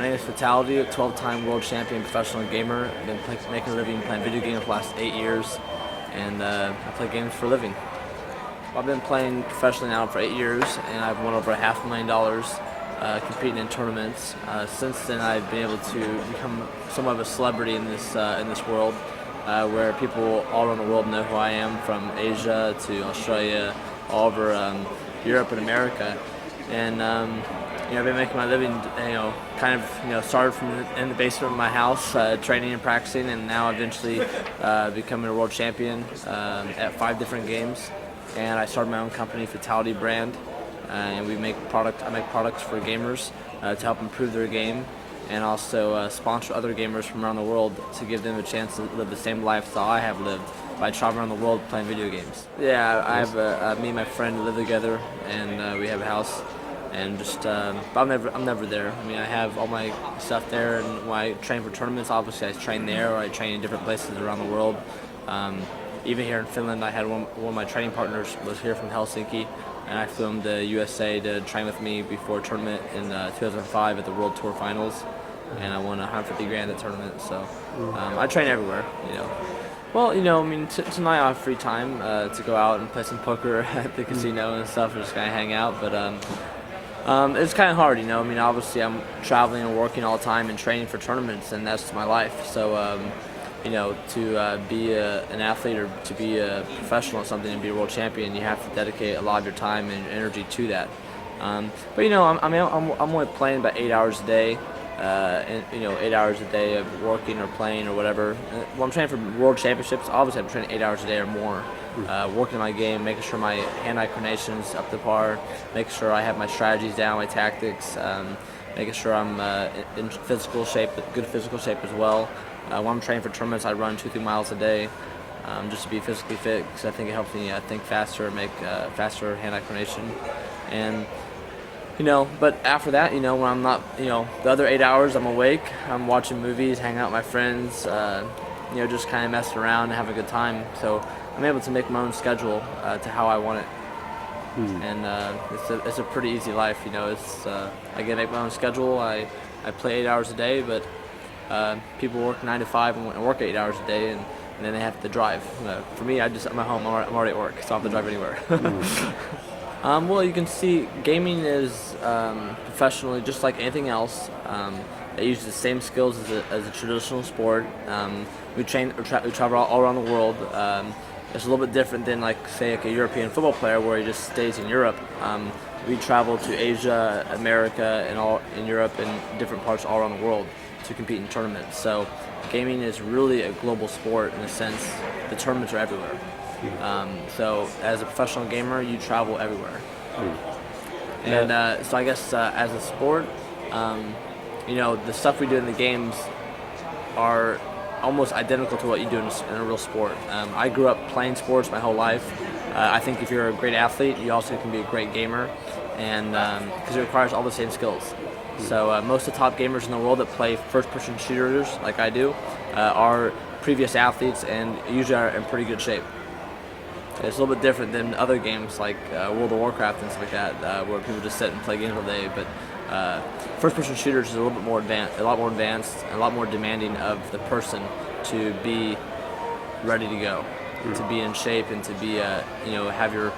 My name is Fatal1ty, a 12-time world champion professional gamer. I've been making a living playing video games for the last 8 years, and I play games for a living. I've been playing professionally now for 8 years, and I've won over $500,000 competing in tournaments. Since then, I've been able to become somewhat of a celebrity in this world, where people all around the world know who I am, from Asia to Australia, all over Europe and America. And I've been making my living, started from in the basement of my house, training and practicing, and now eventually becoming a world champion at 5 different games. And I started my own company, Fatal1ty brand, and I make products for gamers to help improve their game, and also sponsor other gamers from around the world to give them a chance to live the same lifestyle I have lived by traveling around the world playing video games. Yeah, I have me and my friend live together, and we have a house. And but I'm never there. I mean, I have all my stuff there, and when I train for tournaments, obviously I train there, or I train in different places around the world. Even here in Finland, I had one of my training partners was here from Helsinki, and I flew him to USA to train with me before a tournament in 2005 at the World Tour Finals, and I won $150,000 at the tournament. So I train everywhere, Well, tonight I have free time to go out and play some poker at the casino and stuff, and just kind of hang out, but it's kind of hard, obviously I'm traveling and working all the time and training for tournaments, and that's my life. So, to be an athlete or to be a professional at something and be a world champion, you have to dedicate a lot of your time and energy to that. I'm only playing about 8 hours a day, 8 hours a day of working or playing or whatever. When I'm training for world championships, obviously I'm training 8 hours a day or more. Working my game, making sure my hand-eye coordination's up to par, making sure I have my strategies down, my tactics, making sure I'm in physical shape, good physical shape as well. When I'm training for tournaments, I run 2-3 miles a day just to be physically fit, because I think it helps me think faster, make faster hand-eye coordination. And but after that, when I'm not, the other 8 hours I'm awake, I'm watching movies, hanging out with my friends, just kind of messing around and having a good time. So I'm able to make my own schedule to how I want it. And it's a pretty easy life, I get to make my own schedule. I play 8 hours a day, but people work 9 to 5 and work 8 hours a day, and then they have to drive. For me, I'm at home. I'm already at work, so I don't have to drive anywhere. Well, you can see gaming is professionally just like anything else. It uses the same skills as a traditional sport. We travel all around the world. It's a little bit different than, say, a European football player where he just stays in Europe. We travel to Asia, America, and all in Europe and different parts all around the world to compete in tournaments. So gaming is really a global sport in a sense. The tournaments are everywhere. So as a professional gamer, you travel everywhere. And so I guess as a sport, the stuff we do in the games are almost identical to what you do in a real sport. I grew up playing sports my whole life. I think if you're a great athlete, you also can be a great gamer, and because it requires all the same skills. So most of the top gamers in the world that play first-person shooters, like I do, are previous athletes and usually are in pretty good shape. It's a little bit different than other games like World of Warcraft and stuff like that, where people just sit and play games all day. But first-person shooters is a lot more advanced, and a lot more demanding of the person to be ready to go, to be in shape, and to be have your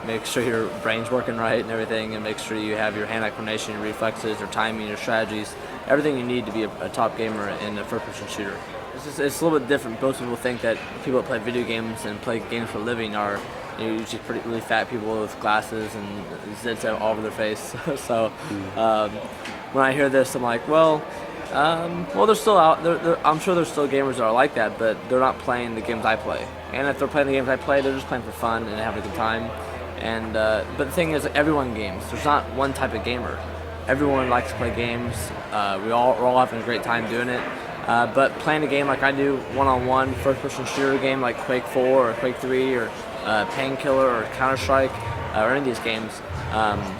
make sure your brain's working right and everything, and make sure you have your hand-eye coordination, your reflexes, your timing, your strategies, everything you need to be a top gamer in a first-person shooter. It's a little bit different. Most people think that people that play video games and play games for a living are usually really fat people with glasses and zits all over their face. So when I hear this, I'm like, well, they're still out. I'm sure there's still gamers that are like that, but they're not playing the games I play. And if they're playing the games I play, they're just playing for fun and having a good time. And but the thing is, everyone games. There's not one type of gamer. Everyone likes to play games. We're all having a great time doing it. But playing a game like I do, one-on-one, first-person shooter game like Quake 4 or Quake 3 or Painkiller or Counter-Strike or any of these games,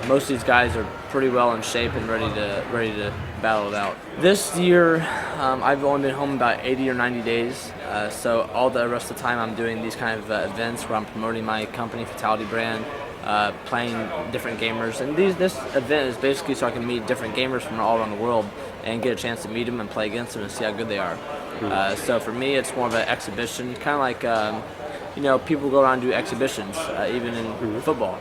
most of these guys are pretty well in shape and ready to battle it out. This year, I've only been home about 80 or 90 days, so all the rest of the time I'm doing these kind of events where I'm promoting my company, Fatal1ty brand, playing different gamers. And this event is basically so I can meet different gamers from all around the world and get a chance to meet them and play against them and see how good they are. So for me, it's more of an exhibition, kind of like people go around and do exhibitions, even in football.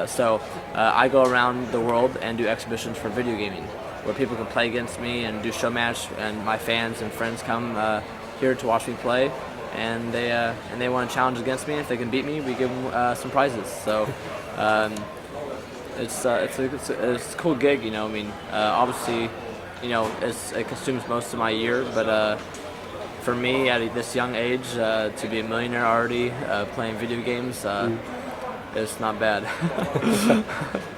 So I go around the world and do exhibitions for video gaming, where people can play against me and do show match, and my fans and friends come here to watch me play, and they want to challenge against me. If they can beat me, we give them some prizes. So it's a cool gig, I mean, obviously, it consumes most of my year, but for me, at this young age, to be a millionaire already playing video games, it's not bad.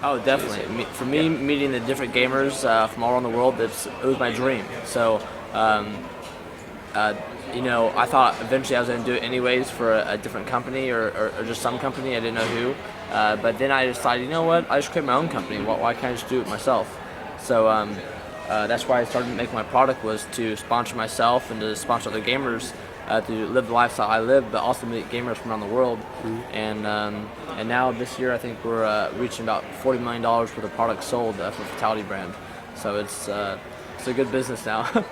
Oh, definitely. For me, meeting the different gamers from all around the world, it was my dream. So, I thought eventually I was going to do it anyways for a different company or just some company. I didn't know who. But then I decided, you know what? I just create my own company. Why can't I just do it myself? So that's why I started making my product, was to sponsor myself and to sponsor other gamers to live the lifestyle I live, but also meet gamers from around the world. And now this year I think we're reaching about $40 million worth of products sold for Fatal1ty brand. So it's a good business now.